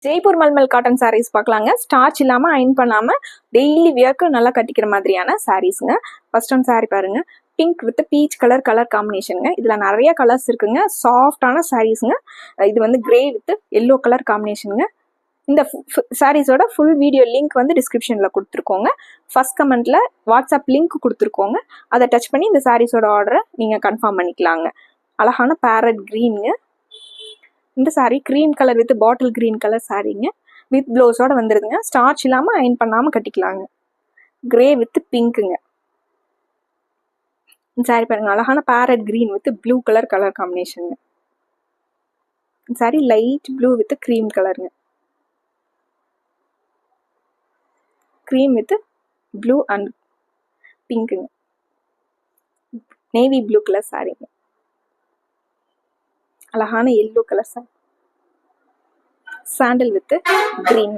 Jaipur mulmul cotton saris பார்க்கலாங்க. Starch இல்லாமல் iron பண்ணாமல் டெய்லி வியர்க்கு நல்லா கட்டிக்கிற மாதிரியான சாரீஸுங்க. ஃபர்ஸ்ட் ஒன் சாரீ பாருங்க, பிங்க் வித் பீச் கலர் காம்பினேஷனுங்க. இதில் நிறைய கலர்ஸ் இருக்குங்க. சாஃப்டான சாரீஸுங்க. இது வந்து கிரே வித் எல்லோ கலர் காம்பினேஷனுங்க. இந்த சாரீஸோட ஃபுல் வீடியோ லிங்க் வந்து டிஸ்கிரிப்ஷனில் கொடுத்துருக்கோங்க. ஃபர்ஸ்ட் கமெண்ட்டில் வாட்ஸ்அப் லிங்க் கொடுத்துருக்கோங்க. அதை டச் பண்ணி இந்த சாரீஸோட ஆர்டரை நீங்கள் கன்ஃபார்ம் பண்ணிக்கலாங்க. அழகான பேரட் க்ரீனுங்க. இந்த sari cream colour with bottle green colour சாரீங்க. வித் ப்ளவுஸோட வந்துருதுங்க. ஸ்டார்ச் இல்லாமல் அயன் பண்ணாமல் கட்டிக்கலாங்க. Grey with பிங்க்குங்க. இந்த சாரீ பாருங்க, அழகான parrot green with blue colour காம்பினேஷனுங்க. இந்த sari light blue with cream கலருங்க. க்ரீம் வித் ப்ளூ அண்ட் பிங்க்குங்க. நேவி ப்ளூ கலர் சாரீங்க. அழகான yellow colour sari. Sandal with green.